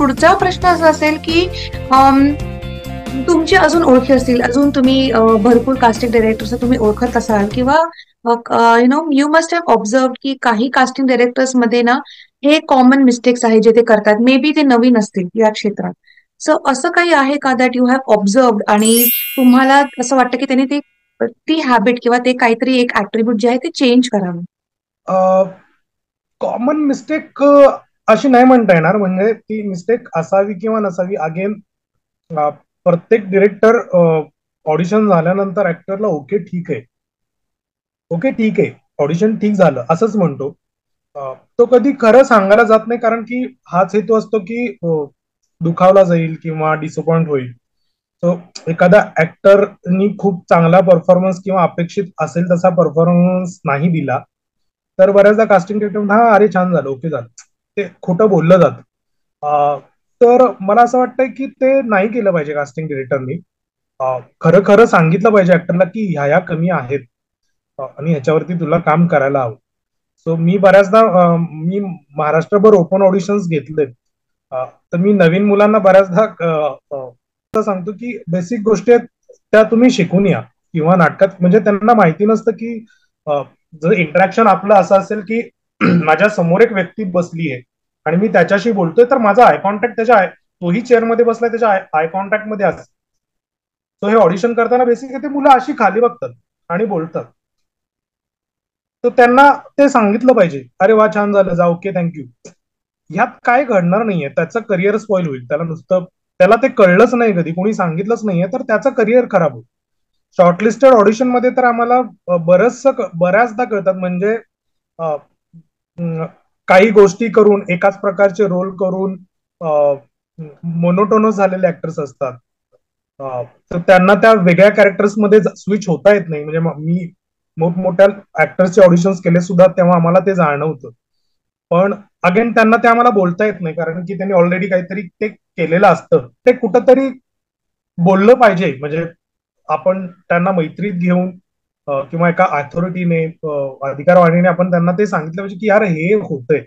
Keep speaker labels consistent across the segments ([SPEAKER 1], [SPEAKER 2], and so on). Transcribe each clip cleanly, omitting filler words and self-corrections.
[SPEAKER 1] पुढचा प्रश्न असा असेल की तुमची अजून ओळखी असतील, अजून तुम्ही भरपूर कास्टिंग डायरेक्टर्स तुम्ही ओळखत असाल किंवा यू मस्ट हॅव ऑब्झर्व की काही कास्टिंग डायरेक्टर्स मध्ये ना हे कॉमन मिस्टेक्स आहे जे ते करतात. मे बी ते नवीन असतील या क्षेत्रात. सो असं काही आहे का दॅट यू हॅव ऑब्झर्व आणि तुम्हाला असं वाटतं की त्यांनी ती हॅबिट किंवा ते काहीतरी एक ऍट्रिब्यूट जे आहे ते चेंज करावं?
[SPEAKER 2] कॉमन मिस्टेक अशी नाही म्हणता येणार, म्हणजे ती मिस्टेक असावी किंवा नसावी. अगेन प्रत्येक डिरेक्टर ऑडिशन झाल्यानंतर ऍक्टरला ओके ठीक आहे, ओके ठीक आहे, ऑडिशन ठीक झालं असंच म्हणतो. तो कधी खरं सांगायला जात नाही, कारण की हाच हेतू असतो की दुखावला जाईल किंवा डिसअपॉइंट होईल. सो एखादा ऍक्टरनी खूप चांगला परफॉर्मन्स किंवा अपेक्षित असेल तसा परफॉर्मन्स नाही दिला तर बऱ्याचदा कास्टिंग डिरेक्टर हा अरे छान झालं, ओके झालं, ते खोटं बोललं जातं. तर मला असं वाटतंय की ते नाही केलं पाहिजे कास्टिंग डिरेक्टरनी. खरं खरं सांगितलं पाहिजे ऍक्टरला की ह्या कमी आहेत आणि ह्याच्यावरती तुला काम करायला हवं. सो मी बऱ्याचदा मी महाराष्ट्रभर ओपन ऑडिशन्स घेतलेत. तर मी नवीन मुलांना बऱ्याचदा सांगतो की बेसिक गोष्टी आहेत त्या तुम्ही शिकून या. किंवा नाटकात म्हणजे त्यांना माहिती नसतं की जर इंटरॅक्शन आपलं असं असेल की माझ्या समोर एक व्यक्ती बसली आहे आणि मी त्याच्याशी बोलतोय, तर माझा आय कॉन्टॅक्ट त्याच्या तोही चेअरमध्ये बसलाय त्याच्या आय कॉन्टॅक्ट मध्ये असतो. सो हे ऑडिशन करताना बेसिकली ते मुलं अशी खाली बघतात आणि बोलतात. तर त्यांना ते सांगितलं पाहिजे, अरे वा छान झालं, जा ओके थँक्यू. ह्यात काय घडणार नाहीये, त्याचं करिअर स्पॉइल होईल. त्याला नुसतं त्याला ते कळलंच नाही, कधी कोणी सांगितलंच नाहीये, तर त्याचं करिअर खराब होईल. शॉर्टलिस्टेड ऑडिशन मध्ये तर आम्हाला बऱ्याचदा कळतात, म्हणजे काही गोष्टी करून एकाच प्रकारचे रोल करून मोनोटोनस झालेले ऍक्टर्स असतात. तर त्यांना त्या वेगळ्या कॅरेक्टर्स मध्ये स्विच होता येत नाही. म्हणजे मी मोठमोठ्या ऍक्टर्सचे ऑडिशन्स केले सुद्धा, तेव्हा आम्हाला ते जाणवतं. पण अगेन त्यांना ते आम्हाला बोलता येत नाही, कारण की त्यांनी ऑलरेडी काहीतरी ते केलेलं असतं. ते कुठंतरी बोललं पाहिजे, म्हणजे आपण त्यांना मैत्रीत घेऊन किंवा एका अथॉरिटीने अधिकारवाणीने आपण त्यांना ते सांगितलं पाहिजे की यार हे होतंय.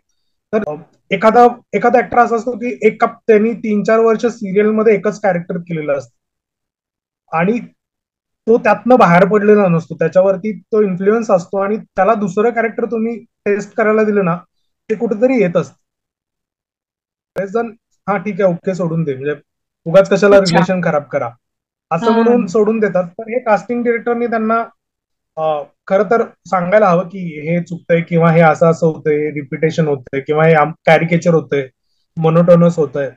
[SPEAKER 2] तर एखादा एखादा ऍक्टर असा असतो की त्यांनी 3-4 वर्ष सिरियल मध्ये एकच कॅरेक्टर केलेलं असतं आणि तो त्यातनं बाहेर पडलेला नसतो, त्याच्यावरती तो इन्फ्लुएन्स असतो आणि त्याला दुसरं कॅरेक्टर तुम्ही टेस्ट करायला दिलं ना, ते कुठेतरी येत असतं. जण हा ठीक आहे ओके सोडून दे, म्हणजे उगाच कशाला
[SPEAKER 1] अच्छा.
[SPEAKER 2] रिलेशन खराब करा असं
[SPEAKER 1] हा.
[SPEAKER 2] म्हणून सोडून देतात. तर हे कास्टिंग डिरेक्टरनी त्यांना खरं तर सांगायला हवं की हे चुकतंय किंवा हे असं असं होतंय, रिपिटेशन होतंय किंवा हे कॅरिकेचर होतंय, मोनोटोनस होतंय.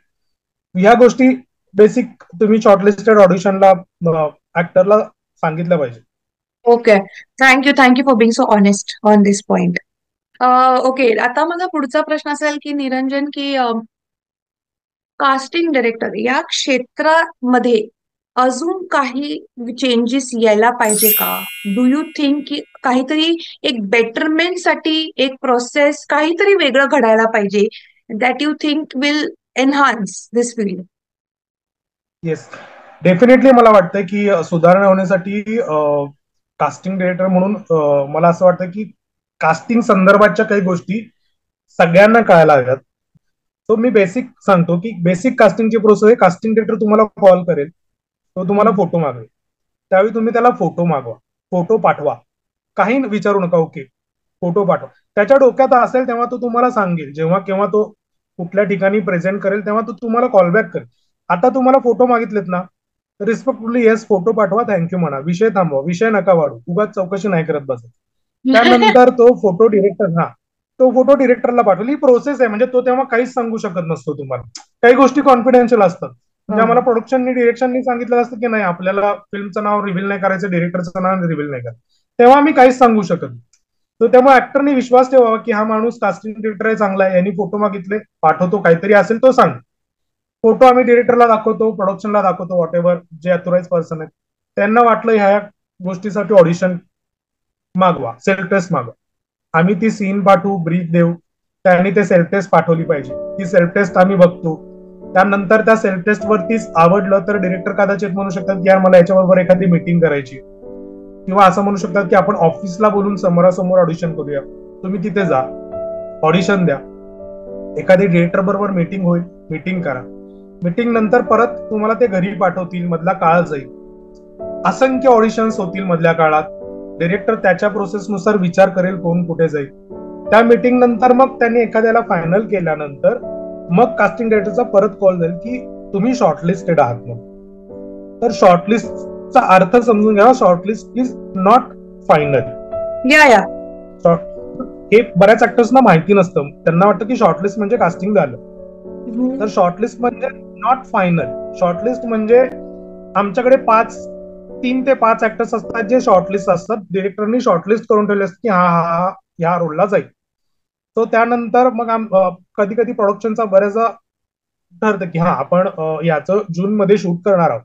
[SPEAKER 2] ह्या गोष्टी बेसिक तुम्ही शॉर्टलिस्टेड ऑडिशनला ऍक्टरला सांगितलं पाहिजे.
[SPEAKER 1] Okay. Thank you for being so honest on this point. Okay, आता माझा पुढचा प्रश्न असेल की निरंजन, की कास्टिंग डायरेक्टर या क्षेत्रामध्ये अजून काही चेंजेस यायला पाहिजे का? डू यू थिंक की काहीतरी एक बेटरमेंट साठी एक प्रोसेस काहीतरी वेगळं घडायला पाहिजे that you think will enhance this field?
[SPEAKER 2] Yes, definitely मला वाटतं की सुधारणा होण्यासाठी कास्टिंग डिरेक्टर म्हणून मला असं वाटतं की कास्टिंग संदर्भाच्या काही गोष्टी सगळ्यांना कळायला हव्यात. सो मी बेसिक सांगतो की बेसिक कास्टिंगची प्रोसेस आहे. कास्टिंग डिरेक्टर तुम्हाला कॉल करेल, तो तुम्हाला फोटो मागेल, त्यावेळी तुम्ही त्याला फोटो मागवा, फोटो पाठवा, काही विचारू नका, ओके फोटो पाठवा. त्याच्या डोक्यात असेल तेव्हा तो तुम्हाला सांगेल, जेव्हा केव्हा तो कुठल्या ठिकाणी प्रेझेंट करेल तेव्हा तो तुम्हाला कॉलबॅक करेल. आता तुम्हाला फोटो मागितलेत ना, रिस्पेक्टफुली येस फोटो पाठवा, थँक्यू म्हणा, विषय थांबवा, विषय नका वाढू, उगाच चौकशी नाही करत बसा. त्यानंतर तो फोटो डिरेक्टर तो फोटो डिरेक्टरला पाठवेल. ही प्रोसेस आहे, म्हणजे तो तेव्हा काहीच सांगू शकत नसतो तुम्हाला. काही गोष्टी कॉन्फिडेन्शियल असतात. म्हणजे आम्हाला प्रोडक्शननी डिरेक्शननी सांगितलं असतं की नाही आपल्याला फिल्मचं नाव रिव्हील नाही करायचं, डिरेक्टरचं नाव रिव्हील नाही करायचं, तेव्हा आम्ही काहीच सांगू शकत नाही. तर त्यामुळे ऍक्टरनी विश्वास ठेवावा की हा माणूस कास्टिंग डिरेक्टर आहे, चांगला आहे, यांनी फोटो मागितले, पाठवतो, काहीतरी असेल तो सांग. फोटो आम्ही डिरेक्टरला दाखवतो, प्रोडक्शनला दाखवतो, व्हॉट एव्हर जे अथोराइज पर्सन आहेत त्यांना वाटलं ह्या गोष्टीसाठी ऑडिशन मागवा, सेल्फ टेस्ट मागवा. आम्ही ती सीन पाठवू, ब्रीफ देऊ, त्यांनी ते सेल्फ टेस्ट पाठवली पाहिजे. ती सेल्फ टेस्ट आम्ही बघतो. त्यानंतर त्या सेल्फ टेस्ट वरतीच आवडलं तर डिरेक्टर कदाचित म्हणू शकतात की यार मला याच्याबरोबर एखादी मीटिंग करायची, किंवा असं म्हणू शकतात की आपण ऑफिसला बोलून समोरासमोर ऑडिशन करूया, तुम्ही तिथे जा, ऑडिशन द्या. एखादी डिरेक्टर बरोबर मीटिंग होईल, मीटिंग करा. मीटिंग नंतर परत तुम्हाला ते घरी पाठवतील, मधला काळ जाईल. असंख्य ऑडिशन्स होतील मधल्या काळात. डिरेक्टर त्याच्या प्रोसेसनुसार विचार करेल कोण कुठे जाईल. त्या मीटिंग नंतर मग त्यांनी एखाद्याला फायनल केल्यानंतर मग कास्टिंग डायरेक्टरचा परत कॉल जाईल की तुम्ही शॉर्टलिस्टेड आहात म्हणून. तर शॉर्टलिस्टचा अर्थ समजून घ्या. Shortlist is not final.
[SPEAKER 1] या.
[SPEAKER 2] हे बऱ्याच ऍक्टर्सना माहिती नसतं. त्यांना वाटतं की शॉर्टलिस्ट म्हणजे कास्टिंग झालं. तर शॉर्टलिस्ट म्हणजे नॉट फायनल. शॉर्टलिस्ट म्हणजे आमच्याकडे 3 ते 5 ऍक्टर्स असतात जे शॉर्टलिस्ट असतात. डिरेक्टरनी शॉर्टलिस्ट करून ठेवले असते की हा हा हा ह्या रोलला जाईल. तो त्यानंतर मग कधी कधी प्रोडक्शनचा बऱ्याचदा ठरतं की हा आपण याचं जून मध्ये शूट करणार आहोत.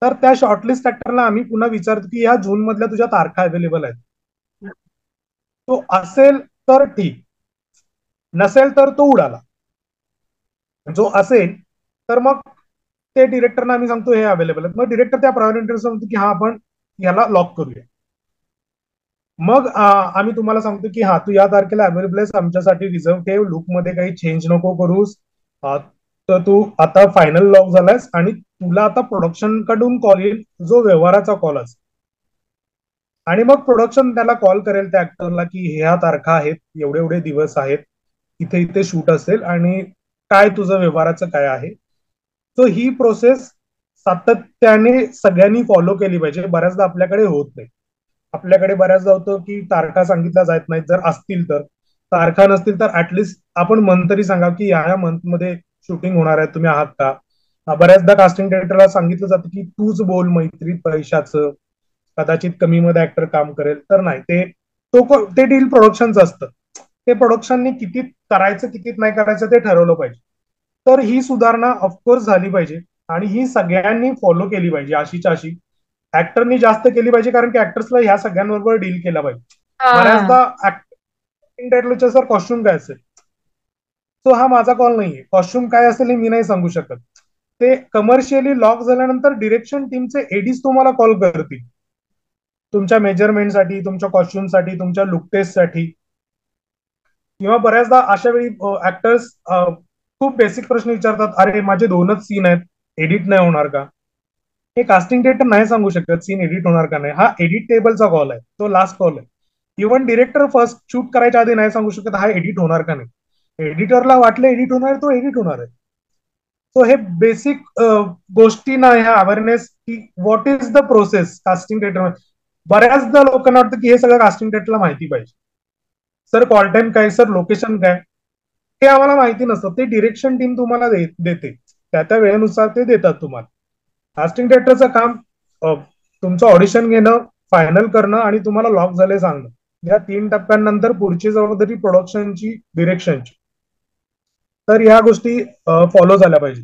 [SPEAKER 2] तर त्या शॉर्टलिस्ट ऍक्टरला आम्ही पुन्हा विचारतो की या जून मधल्या तुझ्या तारखा अवेलेबल आहेत. तो असेल तर ठीक, नसेल तर तो उडाला. जो असेल तर मग ते डिरेक्टरना आम्ही सांगतो हे अवेलेबल आहेत. मग डिरेक्टर त्या प्रायोरिटी सांगतो की हा आपण याला लॉक करूया. मग आम्ही तुम्हाला सांगतो की हा तू या तारखेला अवेलेबल आहेस, आमच्यासाठी रिझर्व ठेव, लुक मध्ये काही चेंज नको करूस. तर तू आता फायनल लॉक झालायस आणि तुला आता प्रोडक्शन कडून कॉल येईल, जो व्यवहाराचा कॉल असेल. आणि मग प्रोडक्शन त्याला कॉल करेल त्या ऍक्टरला की ह्या तारखा आहेत, एवढे एवढे दिवस आहेत, इथे इथे शूट असेल आणि काय तुझं व्यवहाराचं काय आहे. सो ही प्रोसेस सातत्याने सगळ्यांनी फॉलो केली पाहिजे. बऱ्याचदा आपल्याकडे होत नाही. आपल्याकडे बऱ्याचदा होतं की तारखा सांगितल्या जात नाहीत. जर असतील तर, तारखा नसतील तर ऍटलिस्ट आपण मंथ तरी सांगा की या मंथ मध्ये शूटिंग होणार आहे, तुम्ही आहात का. बऱ्याचदा कास्टिंग डायरेक्टरला सांगितलं जातं की तूच बोल मैत्रीत पैशाचं, कदाचित कमी मध्ये ऍक्टर काम करेल. तर नाही, ते डील प्रोडक्शनचं असतं. ते प्रोडक्शननी किती करायचं किती नाही करायचं ते ठरवलं पाहिजे. तर ही सुधारणा ऑफकोर्स झाली पाहिजे आणि ही सगळ्यांनी फॉलो केली पाहिजे. अशीच्या अशी ऍक्टरनी जास्त केली पाहिजे, कारण की ऍक्टर्सला ह्या सगळ्यांबरोबर डील केला पाहिजे.
[SPEAKER 1] हा.
[SPEAKER 2] बऱ्याचदा ऍक्टिंग सर कॉस्ट्युम काय असेल, तो हा माझा कॉल नाहीये. कॉस्ट्युम काय असेल हे मी नाही सांगू शकत. ते कमर्शियली लॉक झाल्यानंतर डिरेक्शन टीमचे एडीच तुम्हाला कॉल करतील तुमच्या मेजरमेंटसाठी, तुमच्या कॉस्ट्युमसाठी, तुमच्या लुक टेस्टसाठी. किंवा बऱ्याचदा अशा वेळी ऍक्टर्स खूप बेसिक प्रश्न विचारतात, अरे माझे 2च सीन आहेत, एडिट नाही होणार का. हे कास्टिंग डायरेक्टर नाही सांगू शकत सीन एडिट होणार का नाही. हा एडिट टेबलचा कॉल आहे, तो लास्ट कॉल आहे. इव्हन डिरेक्टर फर्स्ट शूट करायच्या आधी नाही सांगू शकत हा एडिट होणार का नाही. एडिटरला वाटलं एडिट होणार, तो एडिट होणार आहे. सो हे बेसिक गोष्टी ना, ह्या अवेअरनेस की what is the process casting director. बऱ्याचदा लोकांना वाटतं की हे सगळं कास्टिंग डायरेक्टरला माहिती पाहिजे. सर कॉल टाइम काय, सर लोकेशन काय, हे आम्हाला माहिती नसतं. ते डिरेक्शन टीम तुम्हाला देते, त्या वेळेनुसार ते देतात तुम्हाला. कास्टिंग डायरेक्टरचं काम तुमचं ऑडिशन घेणं, फायनल करणं आणि तुम्हाला लॉक झाले सांगणं. या 3 टप्प्यांनंतर पुढची जबाबदारी प्रोडक्शनची, डिरेक्शनची. तर या गोष्टी फॉलो झाल्या पाहिजे.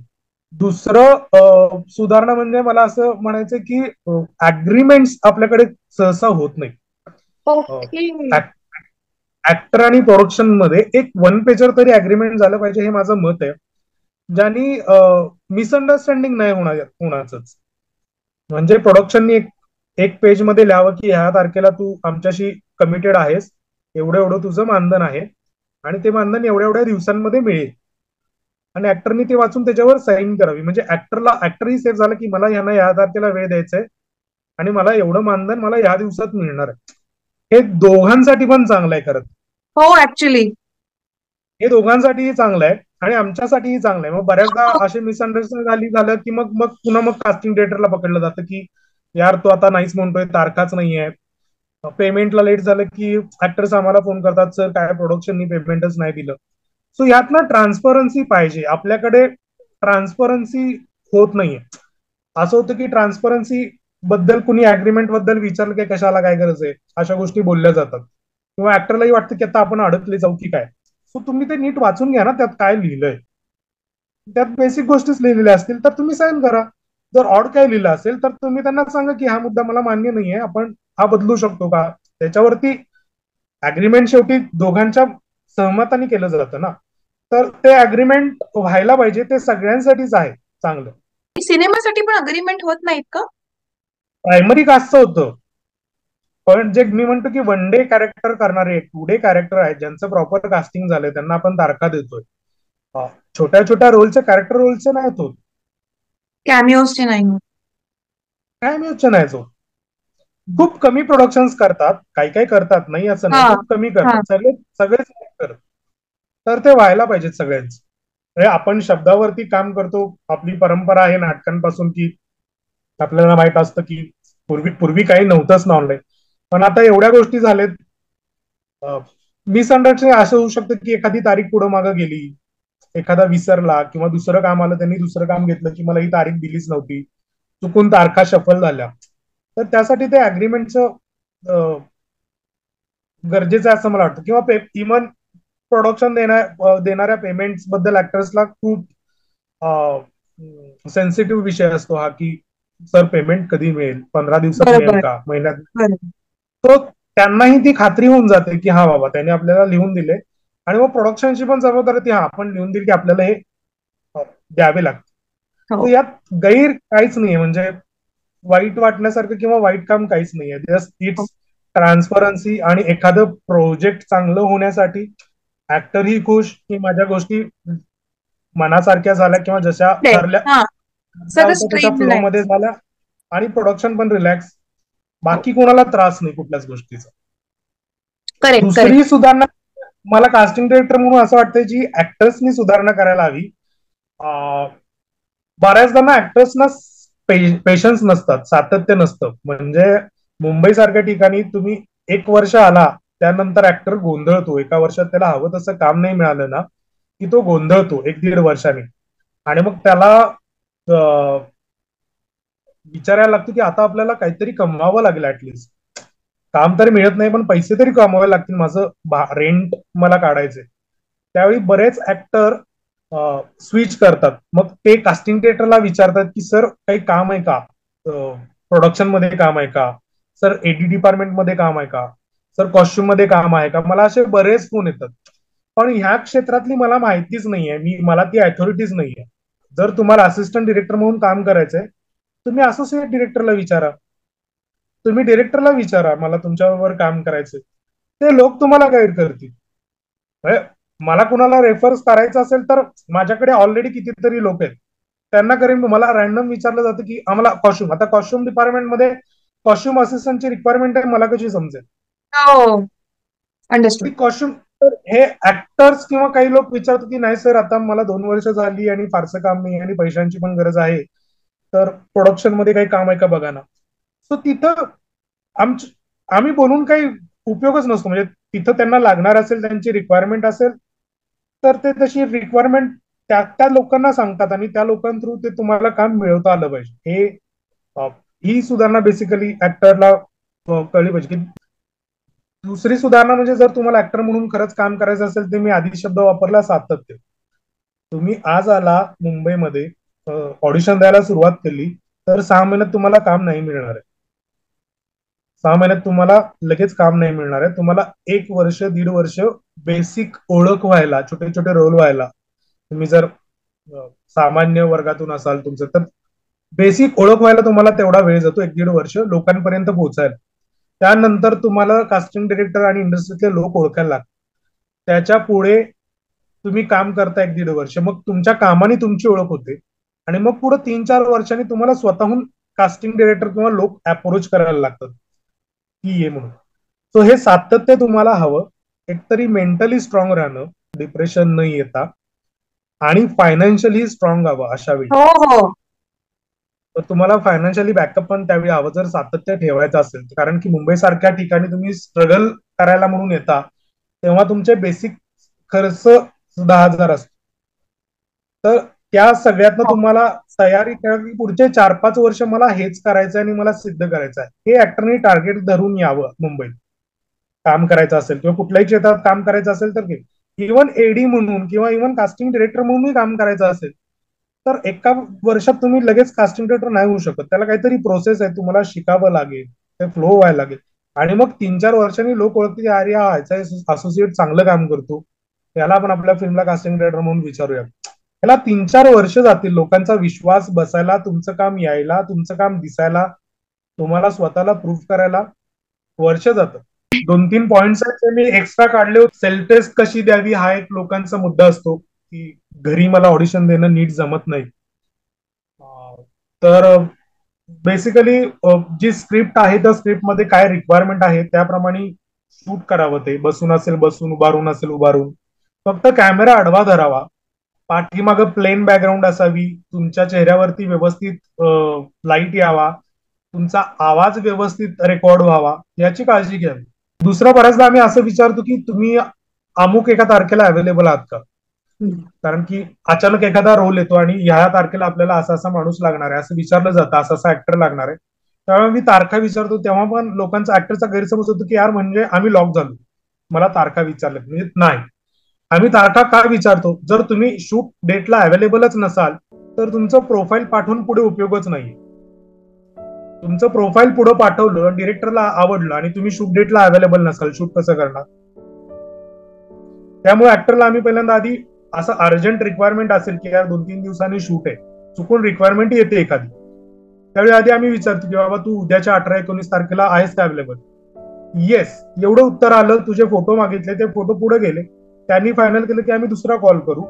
[SPEAKER 2] दुसरं सुधारणा म्हणजे मला असं म्हणायचं की अग्रीमेंट्स आपल्याकडे सहसा होत नाही.
[SPEAKER 1] ओके.
[SPEAKER 2] ऍक्टर आणि प्रोडक्शन मध्ये एक 1 पेजर तरी अग्रीमेंट झालं पाहिजे, हे माझं मत आहे. ज्यांनी मिसअंडरस्टँडिंग नाही होणारच. म्हणजे प्रोडक्शननी एक पेज मध्ये लिहावं की ह्या तारखेला तू आमच्याशी कमिटेड आहेस, एवढं एवढं तुझं मानधन आहे आणि ते मानधन एवढ्या एवढ्या दिवसांमध्ये मिळेल. आणि ऍक्टरनी ते वाचून त्याच्यावर साईन करावी. म्हणजे ऍक्टरही सेफ झालं की मला ह्यांना या तारखेला वेळ द्यायचा आहे आणि मला एवढं मानधन मला या दिवसात मिळणार आहे. हे दोघांसाठी पण चांगलं आहे खरं.
[SPEAKER 1] हो ऍक्च्युली.
[SPEAKER 2] हे दोघांसाठीही चांगलं आहे आणि आमच्यासाठीही चांगलं आहे. मग बऱ्याचदा असे मिसअंडरस्टँडिंग झालं की मग पुन्हा कास्टिंग डायरेक्टरला पकडलं जातं की यार तो आता नाहीच म्हणतोय, तारखाच नाहीये. पेमेंटला लेट झालं की ऍक्टर्स आम्हाला फोन करतात, सर काय प्रोडक्शननी पेमेंटच नाही दिलं. सो यात ना ट्रान्सपरन्सी पाहिजे. आपल्याकडे ट्रान्सपरन्सी होत नाहीये. असं होतं की ट्रान्सपरन्सी बद्दल कुणी अग्रीमेंट बद्दल विचारलं की कशाला काय गरज आहे, अशा गोष्टी बोलल्या जातात. किंवा ऍक्टरलाही वाटतं की आता आपण अडकले जाऊ की काय. सो तुम्ही ते नीट वाचून घ्या ना, त्यात काय लिहिलंय. त्यात बेसिक गोष्टीच लिहिलेल्या असतील तर तुम्ही साईन करा. जर ऑड काय लिहिलं असेल तर तुम्ही त्यांना सांगा की हा मुद्दा मला मान्य नाहीये, आपण हा बदलू शकतो का. त्याच्यावरती अग्रीमेंट शेवटी दोघांच्या सहमताने केलं जातं ना. तर ते अग्रीमेंट व्हायला पाहिजे. ते सगळ्यांसाठीच आहे चांगलं.
[SPEAKER 1] सिनेमासाठी पण अग्रीमेंट होत नाहीत का?
[SPEAKER 2] प्रायमरी कास्टचं होतं, पण जे मी म्हणतो की 1 डे कॅरेक्टर करणारे 2 डे कॅरेक्टर आहेत, ज्यांचं प्रॉपर कास्टिंग झालंय, त्यांना आपण तारखा देतोय. छोट्या छोट्या रोलचे, कॅरेक्टर रोलचे नाही होत,
[SPEAKER 1] कॅमिओजचे नाही होत.
[SPEAKER 2] काय मिळूचे नाही होत.
[SPEAKER 1] हम्म.
[SPEAKER 2] खूप कमी प्रोडक्शन्स करतात, काही काही करतात, नाही असं
[SPEAKER 1] हा
[SPEAKER 2] नाही, खूप कमी
[SPEAKER 1] हा.
[SPEAKER 2] करतात, सगळे सगळेच नाही करत. तर ते व्हायला पाहिजेत सगळ्यांच. आपण शब्दावरती काम करतो, आपली परंपरा आहे नाटकांपासून की आपल्याला माहित असतं की पूर्वी पूर्वी काही नव्हतंच ना ऑनलाईन. पण आता एवढ्या गोष्टी झाल्यात, मिसअंडरस्टँडिंग असं होऊ शकतं की एखादी तारीख पुढे मागे गेली, एखादा विसरला किंवा दुसरं काम आलं, त्यांनी दुसरं काम घेतलं की मला ही तारीख दिलीच नव्हती, चुकून तारखा शफल झाल्या. तर त्यासाठी ते अग्रीमेंटचं गरजेचं आहे असं मला वाटतं. किंवा इव्हन प्रोडक्शन देणाऱ्या पेमेंट बद्दल ऍक्टर्सला खूप सेन्सिटिव्ह विषय असतो हा, की सर पेमेंट कधी मिळेल, 15 दिवसात मिळेल
[SPEAKER 1] बरोबर
[SPEAKER 2] का, महिन्यात.
[SPEAKER 1] बरोबर.
[SPEAKER 2] तो त्यांनाही ती खात्री होऊन जाते की हा बाबा त्याने आपल्याला लिहून दिले, आणि मग प्रोडक्शनची पण जबाबदारी ती, हा आपण लिहून दिली की आपल्याला हे द्यावे लागते. तर
[SPEAKER 1] हो
[SPEAKER 2] यात गैर काहीच नाहीये, म्हणजे वाईट वाटण्यासारखं किंवा वाईट काम काहीच नाहीये. जस्ट
[SPEAKER 1] हो.
[SPEAKER 2] It's transparency. आणि एखादं प्रोजेक्ट चांगलं होण्यासाठी ऍक्टरही खुश की माझ्या गोष्टी मनासारख्या झाल्या किंवा जशा ठरल्या
[SPEAKER 1] हा,
[SPEAKER 2] ठरल्या
[SPEAKER 1] सगळं
[SPEAKER 2] होत्या तशा फ्लो
[SPEAKER 1] स्ट्रीमलाईन.
[SPEAKER 2] मध्ये झाल्या, आणि प्रोडक्शन पण रिलॅक्स.
[SPEAKER 1] हो.
[SPEAKER 2] बाकी कोणाला त्रास नाही कुठल्याच गोष्टीचा.
[SPEAKER 1] Correct correct.
[SPEAKER 2] दुसरी सुधारणा मला कास्टिंग डिरेक्टर म्हणून असं वाटतं जी ऍक्टर्सनी सुधारणा करायला हवी. बऱ्याचदा ना ऍक्टर्सना पेशन्स नसतात, सातत्य नसतं. म्हणजे मुंबई सारख्या ठिकाणी तुम्ही 1 वर्ष आला, त्यानंतर ऍक्टर गोंधळतो, एका वर्षात त्याला हवं तसं काम नाही मिळालं ना की तो गोंधळतो 1-1.5 वर्षांनी. आणि मग त्याला विचारायला लागतं की आता आपल्याला काहीतरी कमवावं लागेल, ऍटलिस्ट काम तरी मिळत नाही पण पैसे तरी कमवावे लागतील, माझं रेंट मला काढायचंय. त्यावेळी बरेच ऍक्टर स्विच करतात. मग ते कास्टिंग थिएटरला विचारतात की सर काही काम आहे का, प्रोडक्शन मध्ये काम आहे का, सर एडी डिपार्टमेंट मध्ये काम आहे का, सर कॉस्ट्युम मध्ये काम आहे का. मला असे बरेच फोन येतात, पण ह्या क्षेत्रातली मला माहितीच नाहीये, मला ती अथॉरिटीज नाहीये. जर तुम्हाला असिस्टंट डिरेक्टर म्हणून काम करायचंय, तुम्ही असोसिएट डिरेक्टरला विचारा, तुम्ही डिरेक्टरला विचारा मला तुमच्याबरोबर काम करायचंय, ते लोक तुम्हाला गाईड करतील. म्हणजे मला कुणाला रेफर्स करायचं असेल तर माझ्याकडे ऑलरेडी कितीतरी लोक आहेत, त्यांना करेन. मला रॅन्डम विचारलं जातं की आम्हाला कॉस्ट्युम, आता कॉस्ट्युम डिपार्टमेंटमध्ये कॉस्ट्युम असिस्टंटची रिक्वायरमेंट आहे, मला कशी समजेल
[SPEAKER 1] हो.
[SPEAKER 2] ती
[SPEAKER 1] अंडरस्टूड.
[SPEAKER 2] कॉस्ट्युम. तर हे ऍक्टर्स किंवा काही लोक विचारतात की नाही सर आता मला 2 वर्ष झाली आणि फारसं काम नाही आणि पैशांची पण गरज आहे, तर प्रोडक्शन मध्ये काही काम आहे का बघा ना. सो तिथं आमच आम्ही बोलून काही उपयोगच नसतो. म्हणजे तिथं त्यांना लागणार असेल, त्यांची रिक्वायरमेंट असेल, तर ते तशी रिक्वायरमेंट त्या त्या लोकांना सांगतात आणि त्या लोकांथ्रू ते तुम्हाला काम मिळवता आलं पाहिजे. अ, ही सुधारणा बेसिकली ऍक्टरला कळली पाहिजे. की दुसरी सुधारणा म्हणजे जर तुम्हाला ऍक्टर म्हणून खरंच काम करायचं असेल, तर मी आधी शब्द वापरला सातत्य. तुम्ही आज आला मुंबईमध्ये, ऑडिशन द्यायला सुरुवात केली, तर 6 महिन्यात तुम्हाला काम नाही मिळणार आहे. 6 महिन्यात तुम्हाला लगेच काम नाही मिळणार आहे. तुम्हाला 1 वर्ष 1.5 वर्ष बेसिक ओळख व्हायला, छोटे छोटे रोल व्हायला. तुम्ही जर सामान्य वर्गातून असाल तुमचं, तर बेसिक ओळख व्हायला तुम्हाला तेवढा वेळ जातो, 1-1.5 वर्ष लोकांपर्यंत पोहोचायला. त्यानंतर तुम्हाला कास्टिंग डिरेक्टर आणि इंडस्ट्रीतले लोक ओळखायला लागतात. त्याच्या पुढे तुम्ही काम करता 1-1.5 वर्ष, मग तुमच्या कामाने तुमची ओळख होते. आणि मग पुढे 3-4 वर्षांनी तुम्हाला स्वतःहून कास्टिंग डिरेक्टर किंवा लोक अप्रोच करायला लागतात की ये म्हणून. सो हे सातत्य तुम्हाला हवं. एकतरी मेंटली स्ट्रॉंग राहणं, डिप्रेशन न येता, आणि फायनान्शियली स्ट्रॉंग हवं अशा वेळी.
[SPEAKER 1] हो हो.
[SPEAKER 2] तर तुम्हाला फायनान्शियली बॅकअप पण त्यावेळी हवं, जर सातत्य ठेवायचं असेल. कारण की मुंबई सारख्या ठिकाणी तुम्ही स्ट्रगल करायला म्हणून येता, तेव्हा तुमचे बेसिक खर्च 10,000 असतो. तर त्या सगळ्यातनं
[SPEAKER 1] हो.
[SPEAKER 2] तुम्हाला तयारी करा की पुढचे 4-5 वर्ष मला हेच करायचं आणि मला सिद्ध करायचं आहे. हे ऍक्टरनी टार्गेट धरून यावं मुंबईत काम करायचं असेल, किंवा कुठल्याही क्षेत्रात काम करायचं असेल तर. इव्हन एडी म्हणून किंवा इव्हन कास्टिंग डिरेक्टर म्हणूनही काम करायचं असेल, तर एका वर्षात तुम्ही लगेच कास्टिंग डिरेक्टर नाही होऊ शकत. त्याला काहीतरी प्रोसेस आहे, तुम्हाला शिकावं लागेल, ते फ्लो व्हायला लागेल. आणि मग 3-4 वर्षांनी लोक ओळखतील, अरे हा ह्याचा असोसिएट चांगलं काम करतो, याला आपण आपल्या फिल्मला कास्टिंग डिरेक्टर म्हणून विचारूया. याला 3-4 वर्ष जातील लोकांचा विश्वास बसायला, तुमचं काम यायला, तुमचं काम दिसायला, तुम्हाला स्वतःला प्रूव्ह करायला वर्ष जातं. 2-3 पॉइंट्स आहेत ते मी एक्स्ट्रा काढले होते. सेल्फ टेस्ट कशी द्यावी हा एक लोकांचा मुद्दा असतो. की घरी मला ऑडिशन देणं नीट जमत नाही. तर बेसिकली जी स्क्रिप्ट आहे त्या स्क्रिप्टमध्ये काय रिक्वायरमेंट आहे त्याप्रमाणे शूट करावं. ते बसून असेल बसून, उभारून असेल उभारून, फक्त कॅमेरा आडवा धरावा, पाठीमागं प्लेन बॅकग्राऊंड असावी, तुमच्या चेहऱ्यावरती व्यवस्थित लाईट यावा, तुमचा आवाज व्यवस्थित रेकॉर्ड व्हावा, याची काळजी घ्यावी. दुसरं, बऱ्याचदा आम्ही असं विचारतो की तुम्ही अमुक एका तारखेला अवेलेबल आहात का? कारण की अचानक एखादा रोल येतो आणि ह्या तारखेला आपल्याला असा असा माणूस लागणार आहे असं विचारलं जातं, असा असा ऍक्टर लागणार आहे. त्यामुळे मी तारखा विचारतो तेव्हा पण लोकांचा, ऍक्टरचा गैरसमज होतो की यार म्हणजे आम्ही लॉक झालो, मला तारखा विचारल्यात. म्हणजे नाही, आम्ही तारखा का विचारतो, जर तुम्ही शूट डेटला अवेलेबलच नसाल तर तुमचं प्रोफाईल पाठवून पुढे उपयोगच नाही. तुमचं प्रोफाईल पुढे पाठवलं, डिरेक्टरला आवडलं आणि तुम्ही शूट डेटला अवेलेबल नसाल, शूट कसं करणार? त्यामुळे ऍक्टरला आम्ही पहिल्यांदा आधी असं अर्जंट रिक्वायरमेंट असेल की यार 2-3 दिवसांनी शूट आहे, चुकून रिक्वायरमेंट येते एखादी, त्यावेळी आधी आम्ही विचारतो की बाबा तू उद्याच्या 18-19 तारखेला आहेस का अवेलेबल? येस, एवढं उत्तर आलं, तुझे फोटो मागितले, ते फोटो पुढे गेले, त्यांनी फायनल केलं की आम्ही दुसरा कॉल करू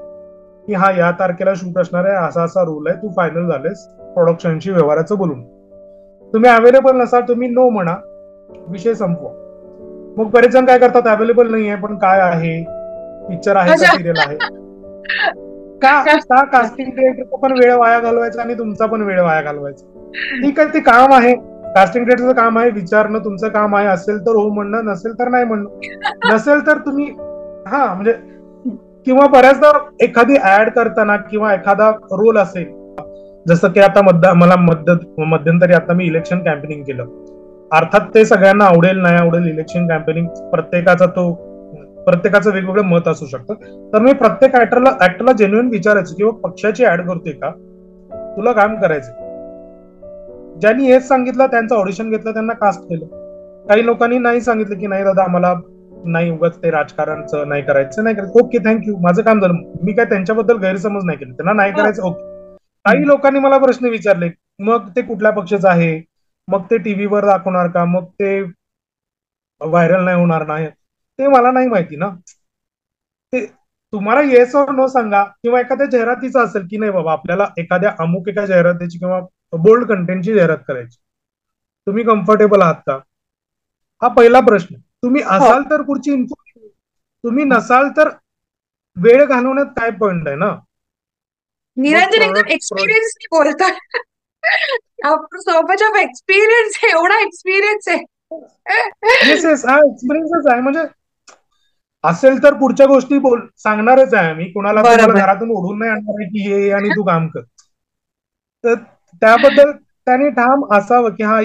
[SPEAKER 2] की हा या तारखेला शूट असणार आहे, असा असा रूल आहे, तू फायनल झालेस, प्रोडक्शनशी व्यवहाराचं बोलून. तुम्ही अवेलेबल नसाल, तुम्ही नो म्हणा, विषय संपवा. मग बरेच जण काय करतात, अवेलेबल नाही आहे पण काय आहे, पिक्चर आहे का
[SPEAKER 1] अच्छा.
[SPEAKER 2] सिरियल आहे, का का कास्टिंग डिरेक्टरचा पण वेळ वाया घालवायचा आणि तुमचा पण वेळ वाया घालवायचा? ठीक आहे, ते काम आहे, कास्टिंग डिरेक्टरचं काम आहे विचारणं, तुमचं काम आहे, असेल तर हो म्हणणं, नसेल तर नाही म्हणणं. नसेल तर तुम्ही, हा म्हणजे, किंवा बऱ्याचदा एखादी ऍड करताना किंवा एखादा रोल असेल, जसं की आता मला मध्यंतरी आता मी इलेक्शन कॅम्पेनिंग केलं. अर्थात ते सगळ्यांना आवडेल नाही आवडेल, इलेक्शन कॅम्पेनिंग प्रत्येकाचं वेगवेगळं मत असू शकतं. तर मी प्रत्येक ऍक्टरला जेन्युइन विचारायचं किंवा पक्षाची ऍड करतोय का, तुला काम करायचं? ज्यांनी हेच सांगितलं त्यांचं ऑडिशन घेतलं, त्यांना कास्ट केलं. काही लोकांनी नाही सांगितलं की नाही दादा आम्हाला नाही, उगाच ते राजकारणचं नाही करायचं, नाही करायचं, ओके थँक्यू, माझं काम झालं. मी काय त्यांच्याबद्दल गैरसमज नाही केले, त्यांना नाही करायचं, ओके. काही लोकांनी मला प्रश्न विचारले, मग ते कुठल्या पक्षाचं आहे, मग ते टीव्हीवर दाखवणार का, मग ते व्हायरल नाही होणार नाही, ते मला नाही माहिती ना. ते तुम्हाला येस और नो सांगा, किंवा एखाद्या जाहिरातीचं असेल की नाही बाबा आपल्याला एखाद्या अमुक एका जाहिरातीची किंवा बोल्ड कंटेंटची जाहिरात करायची, तुम्ही कम्फर्टेबल आहात का? हा पहिला प्रश्न. तुम्ही
[SPEAKER 1] हो.
[SPEAKER 2] असाल तर पुढची इन्फो, तुम्ही नसाल तर वेळ घालवण्यात काय पॉइंट आहे ना. मग
[SPEAKER 1] निरंजन एकदम
[SPEAKER 2] प्रोडक्ट
[SPEAKER 1] एक्सपिरियन्स बोलतोय. आपण सो मच ऑफ एक्सपिरियन्स आहे, एवढा एक्सपिरियन्स आहे.
[SPEAKER 2] येस येस, हा एक्सपिरियन्सच आहे. म्हणजे असेल तर पुढच्या गोष्टी सांगणारच आहे. मी कुणाला तुम्हाला
[SPEAKER 1] बरोबर.
[SPEAKER 2] घरातून ओढून नाही आणणार आहे की हे आणि तू काम कर. तर त्याबद्दल त्याने ठाम असावं की हा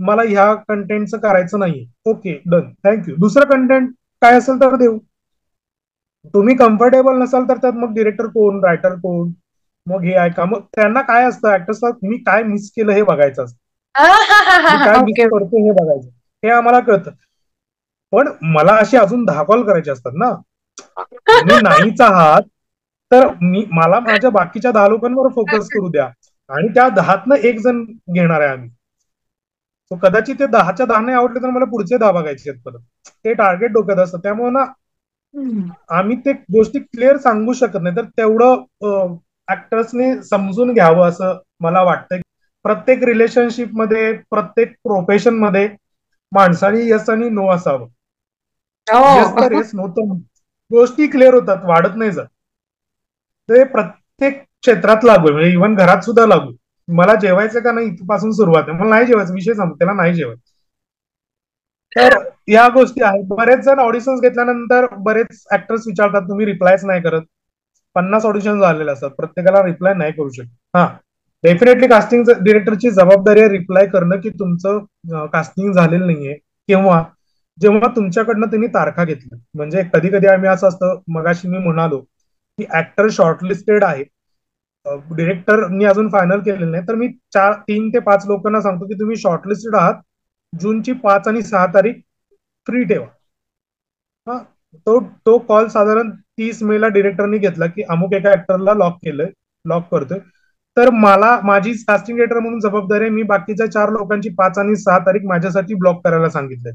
[SPEAKER 2] मला ह्या कंटेंटचं करायचं नाहीये, ओके डन, थँक्यू, दुसरं कंटेंट काय असेल तर देऊ. तुम्ही कम्फर्टेबल नसाल तर त्यात मग डिरेक्टर कोण, रायटर कोण, मग हे आहे का, मग त्यांना काय असतं, ऍक्टर्सला मी काय मिस केलं हे बघायचं असतं, मी काय मिस
[SPEAKER 1] ओके.
[SPEAKER 2] करतो हे बघायचं, हे आम्हाला कळतं. पण मला असे अजून 10 कॉल करायचे असतात ना. तुम्ही नाहीच आहात तर मला माझ्या बाकीच्या 10 लोकांवर फोकस करू द्या, आणि त्या 10तनं एक जण घेणार आहे आम्ही. तो कदाचित ते 10च्या 10 नाही आवडले तर मला पुढचे 10 बघायचे आहेत परत, ते टार्गेट डोक्यात असतं. त्यामुळे ना आम्ही ते गोष्टी क्लिअर सांगू शकत नाही, तर तेवढं ऍक्टर्सने समजून घ्यावं असं मला वाटतं. प्रत्येक रिलेशनशिप मध्ये, प्रत्येक प्रोफेशन मध्ये माणसाने यस आणि नो असावं. येस तर
[SPEAKER 1] हो.
[SPEAKER 2] येस, नो तर no. गोष्टी क्लिअर होतात, वाढत नाही जात. ते प्रत्येक क्षेत्रात लागू आहे, म्हणजे इव्हन घरात सुद्धा लागू आहे. मला जेवायचं का नाही इथपासून सुरुवात आहे, मला नाही जेवायचं, विषय संपतो, त्याला नाही जेवायचं. तर या गोष्टी आहेत. बरेच जण ऑडिशन्स घेतल्यानंतर बरेच ऍक्टर्स विचारतात तुम्ही रिप्लायच नाही करत. 50 ऑडिशन झालेले असतात, प्रत्येकाला रिप्लाय नाही करू शकत. हा, डेफिनेटली कास्टिंग डिरेक्टरची जबाबदारी आहे रिप्लाय करणं की तुमचं कास्टिंग झालेलं नाहीये, किंवा जेव्हा तुमच्याकडनं त्यांनी तारखा घेतल्या. म्हणजे कधी कधी आम्ही असं असतं, मगाशी मी म्हणालो की ऍक्टर शॉर्टलिस्टेड आहे, डिरेक्टरनी अजून फायनल केलेलं नाही, तर मी 3 ते 5 लोकांना सांगतो की तुम्ही शॉर्टलिस्टेड आहात, जूनची 5 आणि 6 तारीख फ्री ठेवा. हा, तो कॉल साधारण 30 मेला डिरेक्टरनी घेतला की अमुक एका ऍक्टरला लॉक केलंय, लॉक करतोय. तर मला माझी कास्टिंग डिरेक्टर म्हणून जबाबदारी आहे, मी बाकीच्या 4 लोकांची 5 आणि 6 तारीख माझ्यासाठी ब्लॉक करायला सांगितलंय.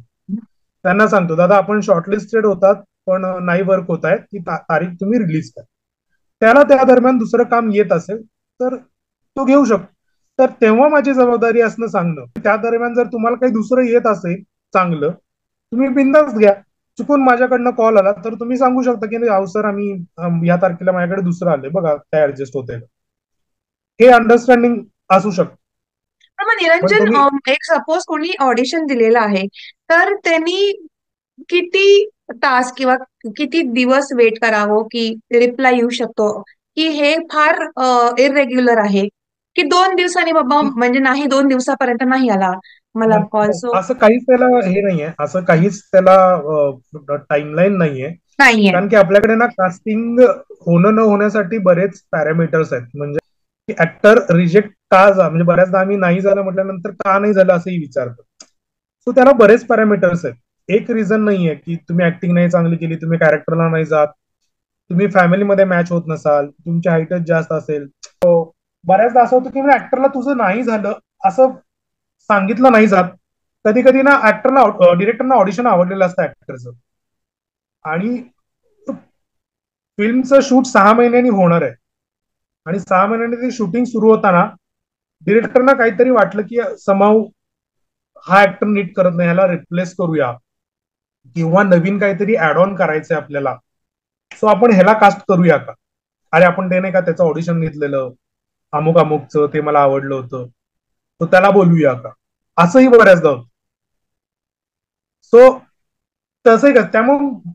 [SPEAKER 2] त्यांना सांगतो दादा आपण शॉर्टलिस्टेड होतात पण नाही वर्क होत आहे, ती तारीख तुम्ही रिलीज करा. त्याला त्या दरम्यान दुसरं काम येत असेल तर तो घेऊ शकतो. तर तेव्हा माझी जबाबदारी असणं सांगणं. त्या दरम्यान जर तुम्हाला काही दुसरं येत असेल चांगलं, तुम्ही बिंदास घ्या. चुकून माझ्याकडनं कॉल आला तर तुम्ही सांगू शकता की नाही, अहो सर आम्ही या तारखेला माझ्याकडे दुसरं आले बघा, काय ऍडजस्ट होते. हे अंडरस्टँडिंग असू शकतं.
[SPEAKER 1] पण मग
[SPEAKER 2] पण
[SPEAKER 1] निरंजन,
[SPEAKER 2] तुम्ही
[SPEAKER 1] एक सपोज कोणी ऑडिशन दिलेलं आहे, तर त्यांनी किती तास किंवा किती दिवस वेट करावं की रिप्लाय येऊ शकतो, की हे फार इरेग्युलर आहे, की 2 दिवसांनी बाबा, म्हणजे नाही 2 दिवसापर्यंत नाही आला मला
[SPEAKER 2] नाही,
[SPEAKER 1] कॉल,
[SPEAKER 2] नाही,
[SPEAKER 1] सो
[SPEAKER 2] असं काहीच त्याला हे नाहीये, असं काहीच त्याला टाइमलाईन नाहीये.
[SPEAKER 1] नाहीये.
[SPEAKER 2] कारण की आपल्याकडे ना कास्टिंग होणं न होण्यासाठी बरेच पॅरामीटर्स आहेत. म्हणजे की ऍक्टर रिजेक्ट का म्हणजे बऱ्याचदा आम्ही नाही झालं म्हटल्यानंतर का नाही झालं असंही विचारतो. सो त्याला बरेच पॅरामीटर्स आहेत. एक रिझन नाहीये की तुम्ही ऍक्टिंग नाही चांगली केली, तुम्ही कॅरेक्टरला नाही जात, तुम्ही फॅमिलीमध्ये मॅच होत नसाल, तुमची हाईटच जास्त असेल. बऱ्याचदा असं होतं की ऍक्टरला तुझं नाही झालं असं सांगितलं नाही जात. कधी कधी ना ऍक्टरला डिरेक्टरना ऑडिशन आवडलेलं असतं ऍक्टरचं, आणि फिल्मचं शूट 6 महिन्यांनी होणार आहे, आणि 6 महिन्यांनी ते शूटिंग सुरू होताना डिरेक्टरना काहीतरी वाटलं की समाव हा ऍक्टर नीट करत नाही, ह्याला रिप्लेस करूया किंवा नवीन काहीतरी ऍड ऑन करायचंय आपल्याला, सो आपण ह्याला कास्ट करूया का. अरे आपण ते नाही का त्याचं ऑडिशन घेतलेलं अमुक अमुकचं, ते मला आवडलं होतं, तो त्याला बोलूया का, असंही बऱ्याचदा होतं. सो तसंही का, त्यामुळे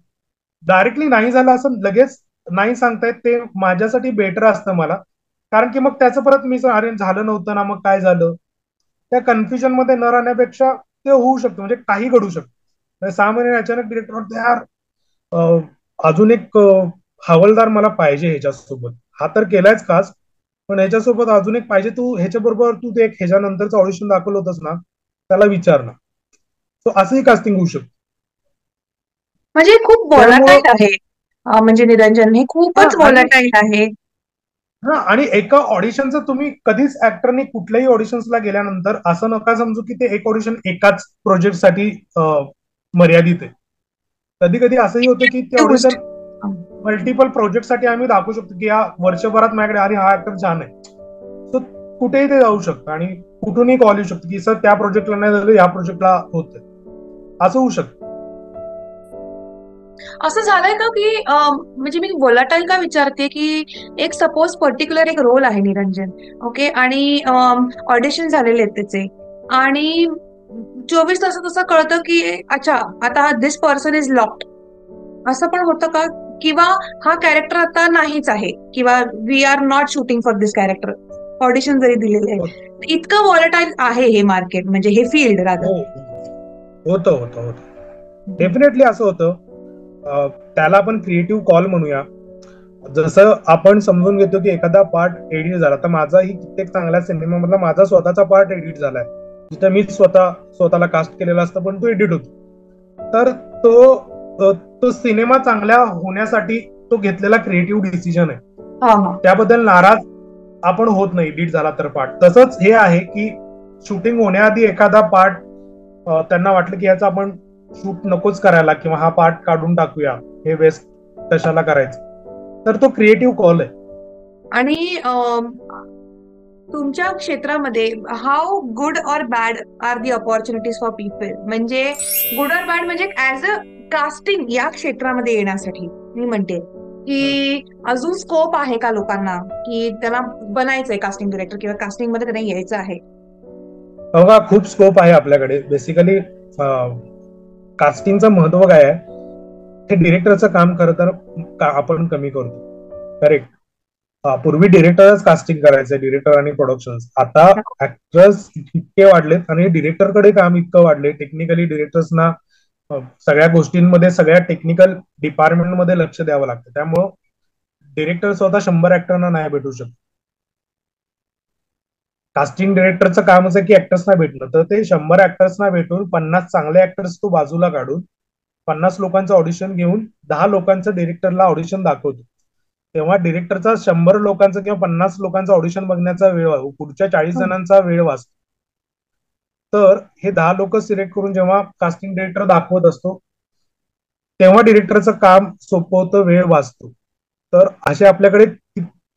[SPEAKER 2] डायरेक्टली नाही झालं असं लगेच नाही सांगतायत ते माझ्यासाठी बेटर असतं मला. कारण की मग त्याचं परत मी अरे झालं नव्हतं ना, मग काय झालं, त्या कन्फ्युजन मध्ये न राहण्यापेक्षा ते होऊ शकतं, म्हणजे काही घडू शकतं. म्हणजे 6 महिने अचानक डिरेक्टर म्हणतो यार अजून एक हवालदार मला पाहिजे ह्याच्यासोबत, हा तर केलायच काच, पण ह्याच्यासोबत अजून एक पाहिजे, तू ह्याच्या बरोबर तू ते एक ह्याच्यानंतरचं ऑडिशन दाखवलं होतंस ना, त्याला विचार ना. सो असंही कास्टिंग होऊ शकतं.
[SPEAKER 1] म्हणजे खूप
[SPEAKER 2] त्यामुळं
[SPEAKER 1] व्हॉलाटाईल आहे. म्हणजे निरंजन हे
[SPEAKER 2] हा
[SPEAKER 1] खूपच
[SPEAKER 2] आणि
[SPEAKER 1] व्हॉलाटाईल आहे.
[SPEAKER 2] हा आणि एका ऑडिशनचं तुम्ही कधीच ऍक्टरनी कुठल्याही ऑडिशन्सला गेल्यानंतर असं नका समजू की ते एक ऑडिशन एकाच प्रोजेक्टसाठी मर्यादित आहे. कधी कधी असंही होतं की ते
[SPEAKER 1] ती
[SPEAKER 2] ऑडिशन
[SPEAKER 1] गोष्ट.
[SPEAKER 2] मल्टिपल प्रोजेक्टसाठी आम्ही दाखवू शकतो की या वर्षभरात माझ्याकडे अरे हा ऍक्टर छान आहे. सो कुठेही ते जाऊ शकतं आणि कुठूनही कॉल येऊ शकतो की सर त्या प्रोजेक्टला नाही झालं, या प्रोजेक्टला होतंय, असं होऊ शकतं.
[SPEAKER 1] असं झालंय का की म्हणजे मी व्होलाटाईल का विचारते, की एक सपोज पर्टिक्युलर एक रोल आहे निरंजन, ओके, आणि ऑडिशन झालेले आहेत त्याचे, आणि 24 तासात असं कळतं की अच्छा, आता दिस पर्सन इज लॉक्ड, असं पण होतं का? किंवा हा कॅरेक्टर आता नाहीच आहे, किंवा we are not shooting for this character, audition जरी दिलेले
[SPEAKER 2] हो,
[SPEAKER 1] आहे, इतकं व्हॉलेटाईल आहे हे मार्केट, म्हणजे हे फील्ड रादर.
[SPEAKER 2] हो, होतं होतं होतं. डेफिनेटली असं होतं. त्याला आपण क्रिएटिव्ह कॉल म्हणूया. जसं आपण समजून घेतो की एखादा पार्ट एडिट झाला, तर माझाही कित्येक चांगल्या सिनेमामधला माझा स्वतःचा पार्ट एडिट झालाय, जिथं मी स्वतःला कास्ट केलेला असतं पण तो एडिट होतो. तर तो सिनेमा चांगल्या होण्यासाठी तो घेतलेला क्रिएटिव्ह डिसिजन आहे.
[SPEAKER 1] हा हा.
[SPEAKER 2] त्याबद्दल नाराज आपण होत नाही एडिट झाला तर पार्ट. तसंच हे आहे की शूटिंग होण्याआधी एखादा पार्ट त्यांना वाटलं की याचा आपण शूट नकोच करायला किंवा हा पार्ट काढून टाकूया, हे वेस्ट कशाला करायचं, तर तो क्रिएटिव्ह कॉल आहे.
[SPEAKER 1] आणि तुमच्या क्षेत्रामध्ये how good or bad are the opportunities for people, म्हणजे गुड ऑर बॅड, म्हणजे ऍज अ कास्टिंग या क्षेत्रामध्ये येण्यासाठी मी म्हणते की अजून स्कोप आहे का लोकांना, की त्यांना बनायचंय कास्टिंग डिरेक्टर किंवा कास्टिंग मध्ये त्यांना यायचं आहे?
[SPEAKER 2] बघा खूप स्कोप आहे आपल्याकडे. बेसिकली कास्टिंगचं महत्व काय आहे, हे डिरेक्टरचं काम खरं तर आपण कमी करतो. करेक्ट. पूर्वी डिरेक्टरच कास्टिंग करायचे, डिरेक्टर आणि प्रोडक्शन. आता ऍक्टर्स इतके वाढलेत आणि डिरेक्टरकडे काम इतकं वाढले, टेक्निकली डिरेक्टर्सना सगळ्या गोष्टींमध्ये सगळ्या टेक्निकल डिपार्टमेंटमध्ये लक्ष द्यावं लागतं. त्यामुळं डिरेक्टर स्वतः 100 ऍक्टरना नाही भेटू शकत. कास्टिंग डिरेक्टरचं कामच आहे की ऍक्टर्सना भेटणं, तर ते 100 ऍक्टर्सना भेटून 50 चांगले ऍक्टर्स तो बाजूला काढून 50 लोकांचं ऑडिशन घेऊन 10 लोकांचं डिरेक्टरला ऑडिशन दाखवतो. तेव्हा डिरेक्टरचा 100 लोकांचं किंवा 50 लोकांचं ऑडिशन बघण्याचा वेळ पुढच्या 40 जणांचा वेळ वाचतो. तर हे 10 लोक सिलेक्ट करून जेव्हा कास्टिंग डिरेक्टर दाखवत असतो, तेव्हा डिरेक्टरचं काम सोपं होतं, वेळ वाचतो. तर असे आपल्याकडे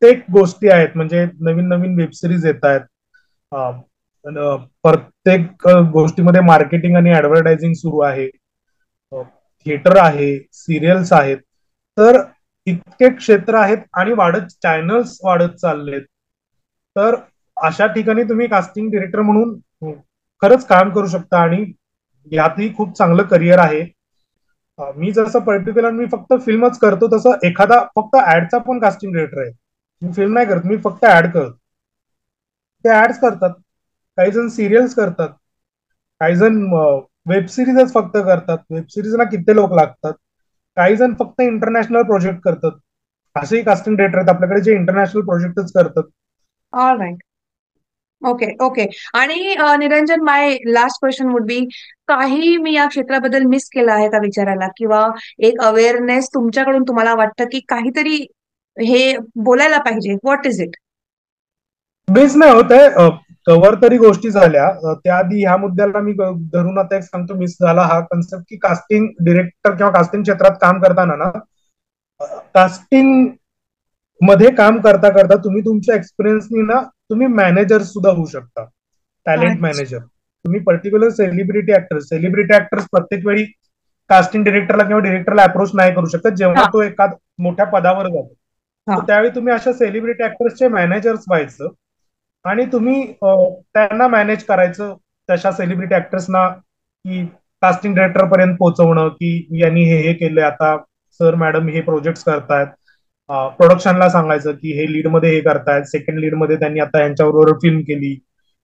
[SPEAKER 2] प्रत्येक गोष्टी आहेत, म्हणजे नवीन नवीन वेब सिरीज येत आहेत. प्रत्येक गोष्टीमध्ये मार्केटिंग आणि ऍडव्हर्टायझिंग सुरू आहे. थिएटर आहे, सिरियल्स आहेत. तर इतके क्षेत्र आहेत आणि चॅनल्स वाढत चाललेत. तर अशा ठिकाणी तुम्ही कास्टिंग डिरेक्टर म्हणून खरंच काम करू शकता आणि यातही खूप चांगलं करिअर आहे. मी जसं पर्टिक्युलर मी फक्त फिल्मच करतो, तसं एखादा फक्त ऍडचा पण कास्टिंग डिरेक्टर आहे. मी फिल्म नाही करत, मी फक्त ऍड करतो. ते ऍड्स करतात, काही जण सिरियल्स करतात, काही जण वेब सिरीजच फक्त करतात. वेब सिरीजला किती लोक लागतात. काही जण फक्त इंटरनॅशनल प्रोजेक्ट करतात. असेही कास्टिंग डिरेक्टर आहेत आपल्याकडे जे इंटरनॅशनल प्रोजेक्टच करतात.
[SPEAKER 1] All right. Okay, okay. आणि Niranjan, my last question would be, काही मी या क्षेत्राबद्दल मिस केलं आहे का विचारायला, किंवा एक अवेअरनेस तुमच्याकडून तुम्हाला वाटतं की काहीतरी हे बोलायला पाहिजे, व्हॉट इज इट?
[SPEAKER 2] बेस नाही होत आहे. कव्हर तरी गोष्टी झाल्या. त्याआधी ह्या मुद्द्याला मी धरून आता एक सांगतो, मिस झाला हा कन्सेप्ट की कास्टिंग डिरेक्टर किंवा कास्टिंग क्षेत्रात काम करताना ना, कास्टिंग मध्ये काम करता करता तुम्ही तुमच्या एक्सपिरियन्सनी ना तुम्ही मॅनेजर सुद्धा होऊ शकता. Talent manager. तुम्ही पर्टिक्युलर सेलिब्रिटी ऍक्टर्स प्रत्येक वेळी कास्टिंग डिरेक्टरला किंवा डिरेक्टरला अप्रोच नाही करू शकत जेव्हा
[SPEAKER 1] हा,
[SPEAKER 2] तो एका मोठ्या पदावर जातो.
[SPEAKER 1] हा.
[SPEAKER 2] तर त्यावेळी तुम्ही अशा सेलिब्रिटी ऍक्टर्सचे मॅनेजर्स व्हायचं आणि तुम्ही त्यांना मॅनेज करायचं, तशा सेलिब्रिटी ऍक्टर्सना, की कास्टिंग डायरेक्टर पर्यंत पोहोचवणं, की यांनी हे हे केलंय, आता सर मॅडम हे प्रोजेक्ट करतायत. प्रोडक्शनला सांगायचं की हे लीड मध्ये हे करतायत, सेकंड लीड मध्ये त्यांनी आता यांच्याबरोबर फिल्म केली,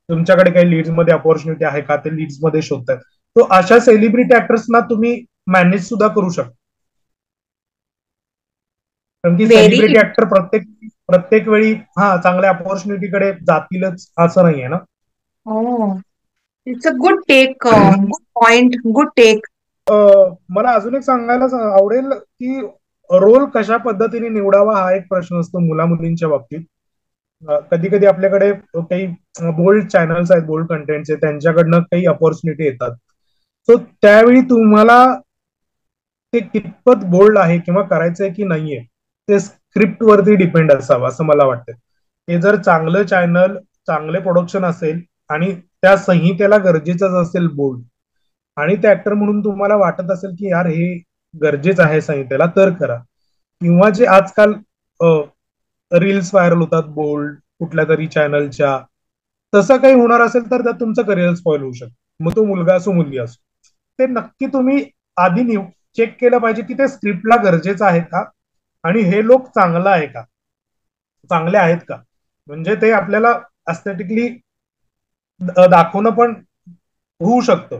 [SPEAKER 2] तुमच्याकडे काही लीड्स मध्ये अपॉर्च्युनिटी आहे का, ते लीड्स मध्ये शोधतायत. तो अशा सेलिब्रिटी ऍक्टर्सना तुम्ही मॅनेज सुद्धा करू शकता. कारण की
[SPEAKER 1] व्हेरी.
[SPEAKER 2] सेलिब्रिटी ऍक्टर प्रत्येक प्रत्येक वेळी चांगल्या अपॉर्च्युनिटीकडे जातीलच असं नाहीये ना.
[SPEAKER 1] हो, it's a good take, good point, good take.
[SPEAKER 2] मला अजून एक सांगायला आवडेल की रोल कशा पद्धतीने निवडावा हा एक प्रश्न असतो मुला मुलींच्या बाबतीत. कधी कधी आपल्याकडे काही बोल्ड चॅनल्स आहेत, बोल्ड कंटेंटचे, त्यांच्याकडनं काही अपॉर्च्युनिटी येतात. सो त्यावेळी तुम्हाला ते कितपत बोल्ड आहे किंवा करायचंय की नाहीये, ते स्क्रिप्ट वरती डिपेंड असावं असं मला वाटतं. ते जर चांगलं चॅनल, चांगले प्रोडक्शन असेल आणि त्या संहितेला गरजेचंच असेल बोल्ड, आणि ते ऍक्टर म्हणून तुम्हाला वाटत असेल की यार हे गरजेचं आहे संहितेला, तर करा. किंवा जे आजकाल रील्स व्हायरल होतात बोल्ड कुठल्या तरी चॅनलच्या, तसं काही होणार असेल तर त्यात तुमचं करिअर स्पॉइल होऊ शकतं. मग तो मुलगा असो मुलगी असो, ते नक्की तुम्ही आधी चेक केलं पाहिजे की ते स्क्रिप्टला गरजेचं आहे का, आणि हे लोक चांगलं आहे का, चांगले आहेत का. म्हणजे ते आपल्याला अस्थेटिकली दाखवणं पण होऊ शकतं.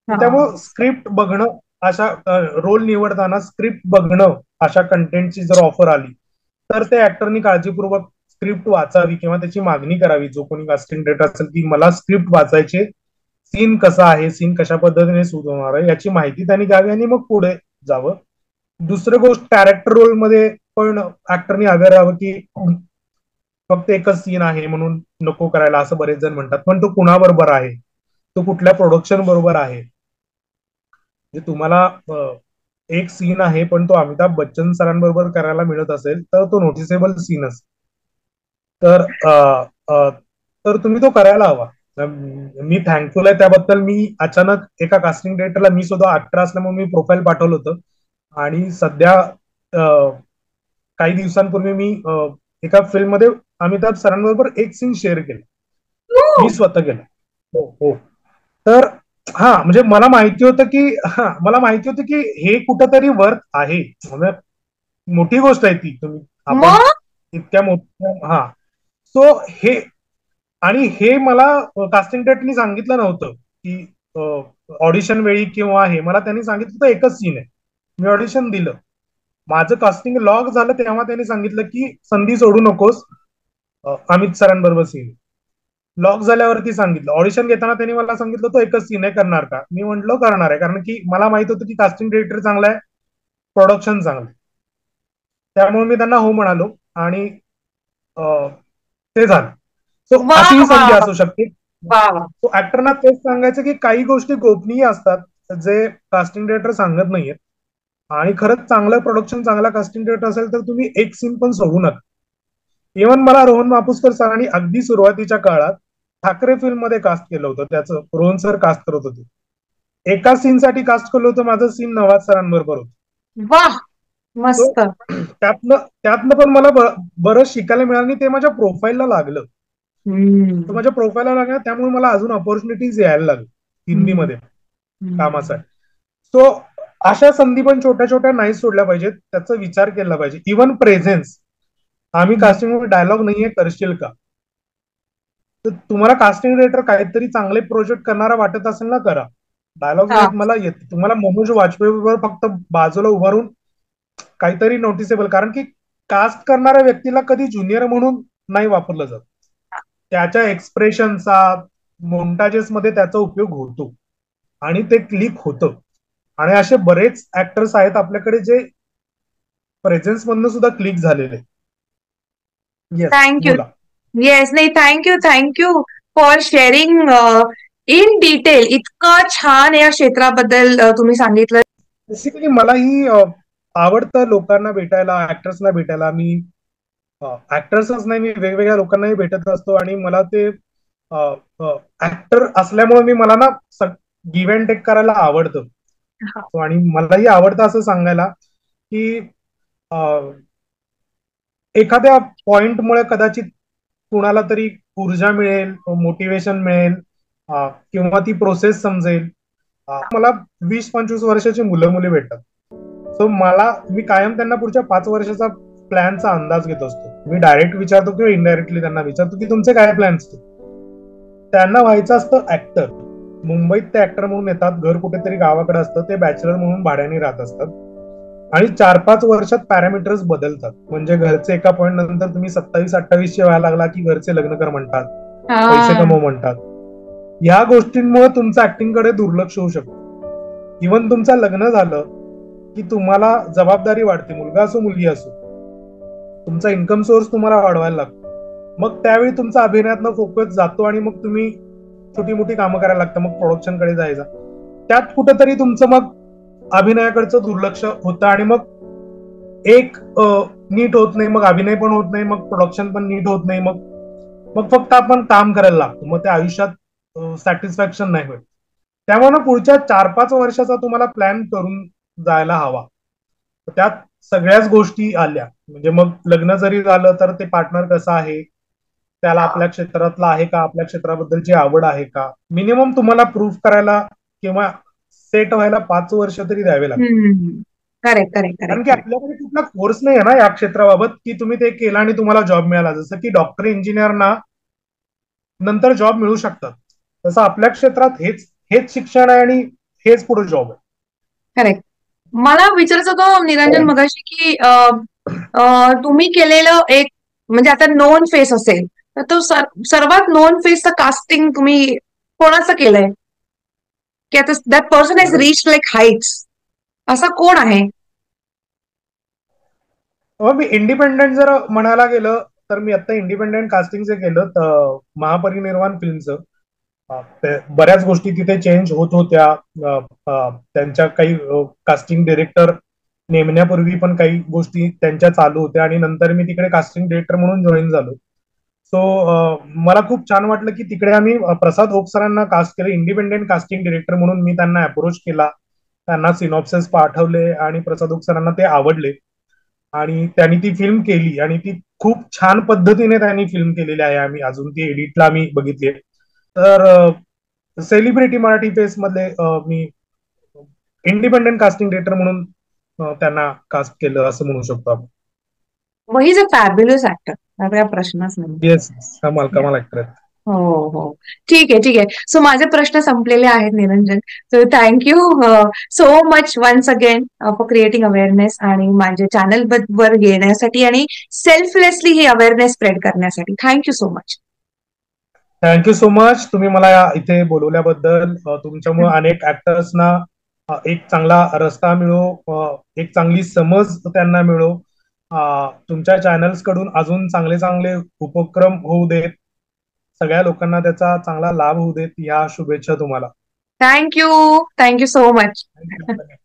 [SPEAKER 1] हा.
[SPEAKER 2] त्यामुळं स्क्रिप्ट बघणं, अशा रोल निवडताना स्क्रिप्ट बघणं, अशा कंटेंटची जर ऑफर आली तर ते ऍक्टरनी काळजीपूर्वक स्क्रिप्ट वाचावी किंवा त्याची मागणी करावी. जो कोणी कास्टिंग डिरेक्टर असेल की मला स्क्रिप्ट वाचायचे, सीन कसा आहे, सीन कशा पद्धतीने सूट होणार आहे याची माहिती त्यांनी द्यावी आणि मग पुढे जावं. दुसरी गोष्ट, कॅरेक्टर रोल मध्ये पण ऍक्टरनी अवेअर राहावं की फक्त एकच सीन आहे म्हणून नको करायला, असं बरेच जण म्हणतात. पण तो कुणाबरोबर आहे, तो कुठल्या प्रोडक्शन बरोबर आहे. म्हणजे तुम्हाला एक सीन आहे पण तो अमिताभ बच्चन सरांबरोबर करायला मिळत असेल तर तो नोटिसेबल सीन असेल. तर तर तुम्ही तो करायला हवा. मी थँकफुल आहे त्याबद्दल. मी अचानक एका कास्टिंग डायरेक्टरला, मी सुद्धा ऍक्टर असल्यामुळे मी प्रोफाईल पाठवलं होतं, आणि सध्या काही दिवसांपूर्वी मी एका फिल्म मध्ये अमिताभ सरांबरोबर एक सीन शेअर केला. मी स्वतः केलं. हो हो. तर म्हणजे मला माहिती होतं की हे कुठंतरी वर्थ आहे. म्हणजे मोठी गोष्ट आहे ती. आपण
[SPEAKER 1] मग
[SPEAKER 2] इतक्या मोठ्या सो हे, आणि हे मला कास्टिंग डायरेक्टरनी सांगितलं नव्हतं की ऑडिशन वेळी किंवा हे, मला त्यांनी सांगितलं होतं एकच सीन आहे. मी ऑडिशन दिलं, माझं कास्टिंग लॉक झालं तेव्हा त्यांनी सांगितलं की संधी सोडू नकोस, अमित सरांबरोबर सीन. लॉक झाल्यावरती सांगितलं. ऑडिशन घेताना त्यांनी मला सांगितलं तो एकच सीन आहे, करणार का. मी म्हटलं करणार आहे, कारण की मला माहित होतं की कास्टिंग डिरेक्टर चांगला आहे, प्रोडक्शन चांगलं आहे. त्यामुळे मी त्यांना हो म्हणालो आणि ते झालं. सो
[SPEAKER 1] वा,
[SPEAKER 2] अशी ही
[SPEAKER 1] वा,
[SPEAKER 2] संधी असू शकते.
[SPEAKER 1] वा, वा.
[SPEAKER 2] सो ऍक्टरना तेच सांगायचं की काही गोष्टी गोपनीय असतात जे कास्टिंग डिरेक्टर सांगत नाहीयेत. आणि खरंच चांगलं प्रोडक्शन, चांगला कास्टिंग डिरेक्टर असेल तर तुम्ही एक सीन पण सोडू नका. इव्हन मला रोहन मापुसकर सरांनी अगदी सुरुवातीच्या काळात ठाकरे फिल्म मध्ये कास्ट केलं होतं. त्याचं रोहन सर कास्ट करत होते. एका सीन साठी कास्ट केलं होतं माझं, सीन नवाज सरांबरोबर होतं.
[SPEAKER 1] वाह,
[SPEAKER 2] तो
[SPEAKER 1] मस्त.
[SPEAKER 2] त्यातनं पण मला बरंच शिकायला मिळालं आणि ते माझ्या प्रोफाईलला लागलं. तर
[SPEAKER 1] हम्म.
[SPEAKER 2] माझ्या प्रोफाईलला लागलं, त्यामुळे मला अजून ऑपॉर्च्युनिटीज यायला लागल्या
[SPEAKER 1] हम्म.
[SPEAKER 2] हिंदीमध्ये
[SPEAKER 1] हम्म.
[SPEAKER 2] कामासाठी. सो अशा संधी पण छोट्या छोट्या नाही सोडल्या पाहिजेत, त्याचा विचार केला पाहिजे. इव्हन प्रेझेन्स, आम्ही कास्टिंग डायलॉग नाहीये करशील का, तर तुम्हाला कास्टिंग डिरेक्टर काहीतरी चांगले प्रोजेक्ट करणारा वाटत असेल ना, करा. डायलॉग
[SPEAKER 1] हा.
[SPEAKER 2] नाहीत मला येत, तुम्हाला मनोज वाजपेयी बरोबर फक्त बाजूला उभारून काहीतरी नोटिसेबल, कारण की कास्ट करणाऱ्या व्यक्तीला कधी ज्युनियर म्हणून नाही वापरलं जात. त्याच्या एक्सप्रेशनचा, मोन्टाजेस मध्ये त्याचा उपयोग होतो आणि ते क्लिक होतं. आणि असे बरेच ऍक्टर्स आहेत आपल्याकडे जे प्रेझेन्स मधनं सुद्धा क्लिक झालेले. Yes,
[SPEAKER 1] thank you.
[SPEAKER 2] बोला.
[SPEAKER 1] येस, नाही, thank you for sharing in detail. इतकं छान या क्षेत्राबद्दल तुम्ही सांगितलं.
[SPEAKER 2] बेसिकली मलाही आवडतं लोकांना भेटायला, ऍक्टर्सना भेटायला. मी ऍक्टर्सच नाही, मी वेगवेगळ्या लोकांनाही भेटत असतो आणि मला ते ऍक्टर असल्यामुळे मी मला ना गिव्ह अँड टेक करायला आवडतं.
[SPEAKER 1] हा.
[SPEAKER 2] So, आणि मलाही आवडतं असं सांगायला की एखाद्या पॉइंटमुळे कदाचित कुणाला तरी ऊर्जा मिळेल, मोटिवेशन मिळेल, किंवा ती प्रोसेस समजेल. मला 20-25 वर्षाची मुलं मुली भेटतात. सो मी कायम त्यांना पुढच्या 5 वर्षाचा प्लॅनचा अंदाज घेत असतो. मी डायरेक्ट विचारतो किंवा इनडायरेक्टली त्यांना विचारतो की तुमचे काय प्लॅन्स. त्यांना व्हायचं असतं ऍक्टर. मुंबईत ते ऍक्टर म्हणून येतात, घर कुठेतरी गावाकडे असतं, ते बॅचलर म्हणून भाड्याने राहत असतात. आणि 4-5 वर्षात पॅरामीटर्स बदलतात. म्हणजे घरचे एका पॉईंट नंतर तुम्ही 27-28 व्हायला लागला की घरचे लग्न कर म्हणतात, पैसे
[SPEAKER 1] हा.
[SPEAKER 2] कमव म्हणतात. या गोष्टींमुळे तुमचं ऍक्टिंगकडे दुर्लक्ष होऊ शकतं. इव्हन तुमचं लग्न झालं की तुम्हाला जबाबदारी वाढते, मुलगा असो मुलगी असो, तुमचा इन्कम सोर्स तुम्हाला वाढवायला लागतो. मग त्यावेळी तुमचा अभिनयातनं फोकस जातो आणि मग तुम्ही छोटी मोठी कामं करायला लागतं. मग प्रोडक्शनकडे जायचं, त्यात कुठेतरी तुमचं मग अभिनयाकडचं दुर्लक्ष होतं आणि मग एक नीट होत नाही, मग अभिनय पण होत नाही, मग प्रोडक्शन पण नीट होत नाही. मग मग फक्त आपण काम करायला लागतो, मग त्या आयुष्यात सॅटिस्फॅक्शन नाही होत. त्यामुळे ना पुढच्या 4-5 वर्षाचा तुम्हाला प्लॅन करून जायला हवा. त्यात सगळ्याच गोष्टी आल्या, म्हणजे मग लग्न जरी झालं तर ते पार्टनर कसं आहे, त्याला आपल्या क्षेत्रातला आहे का, आपल्या क्षेत्राबद्दलची आवड आहे का. मिनिमम तुम्हाला प्रूव्ह करायला किंवा सेट व्हायला 5 वर्ष तरी द्यावे लागतात.
[SPEAKER 1] हम्म. करेक्ट, करेक्ट,
[SPEAKER 2] कारण
[SPEAKER 1] करेक्ट,
[SPEAKER 2] की
[SPEAKER 1] करेक्ट.
[SPEAKER 2] आपल्याकडे कुठला कोर्स नाही आहे ना या क्षेत्राबाबत की तुम्ही ते केलं आणि तुम्हाला जॉब मिळाला. जसं की डॉक्टर इंजिनियरना नंतर जॉब मिळू शकतात, तसं आपल्या क्षेत्रात हेच हेच शिक्षण आहे आणि हेच पुढे जॉब आहे.
[SPEAKER 1] करेक्ट. मला विचारायचं होतं निरंजन मगाशी की तुम्ही केलेलं एक, म्हणजे आता नोन फेस असेल तर तो सर्वात नोन फेसचं कास्टिंग तुम्ही कोणाचं केलंय, की आता दॅट पर्सन हॅज
[SPEAKER 2] बरोबर.
[SPEAKER 1] रीच लाईक हाईट्स, असा कोण आहे?
[SPEAKER 2] मी इंडिपेंडेंट जर म्हणायला गेलं तर मी आता इंडिपेंडेंट कास्टिंगचं केलं तर महापरिनिर्वाण फिल्मचं. बऱ्याच गोष्टी तिथे चेंज होत होत्या. त्यांच्या काही कास्टिंग डिरेक्टर नेमण्यापूर्वी पण काही गोष्टी त्यांच्या चालू होत्या आणि नंतर मी तिकडे कास्टिंग डिरेक्टर म्हणून जॉईन झालो. सो मला खूप छान वाटलं की तिकडे आम्ही प्रसाद ओक सरांना कास्ट केलं इंडिपेंडेंट कास्टिंग डिरेक्टर म्हणून. मी त्यांना अप्रोच केला, त्यांना सिनॉप्सिस पाठवले आणि प्रसाद ओक सरांना ते आवडले आणि त्यांनी ती फिल्म केली आणि ती खूप छान पद्धतीने त्यांनी फिल्म केलेली आहे. आम्ही अजून ती एडिटला आम्ही बघितली. तर सेलिब्रिटी मराठी फेस मध्ये मी इंडिपेंडेंट कास्टिंग डिरेक्टर म्हणून त्यांना कास्ट केलं असं म्हणू शकतो आपण.
[SPEAKER 1] व he is a fabulous actor, काही प्रश्नच नाही.
[SPEAKER 2] येस, कमाल कमाल ऍक्टर आहेत.
[SPEAKER 1] हो, हो. ठीक आहे, ठीक आहे. सो माझे प्रश्न संपलेले आहेत Niranjan. So thank you so much once again for creating awareness आणि माझ्या चॅनल वर येण्यासाठी आणि सेल्फलेसली ही अवेअरनेस स्प्रेड करण्यासाठी. Thank you so much.
[SPEAKER 2] Thank you so much, तुम्ही मला इथे बोलवल्याबद्दल. तुमच्यामुळे अनेक ऍक्टर्सना एक चांगला रस्ता मिळो, एक चांगली समज त्यांना मिळो. तुमच्या चॅनल्स कडून अजून चांगले चांगले उपक्रम होऊ देत, सगळ्या लोकांना त्याचा चांगला लाभ होऊ देत, या शुभेच्छा तुम्हाला.
[SPEAKER 1] Thank you. Thank you so much.
[SPEAKER 2] Thank you.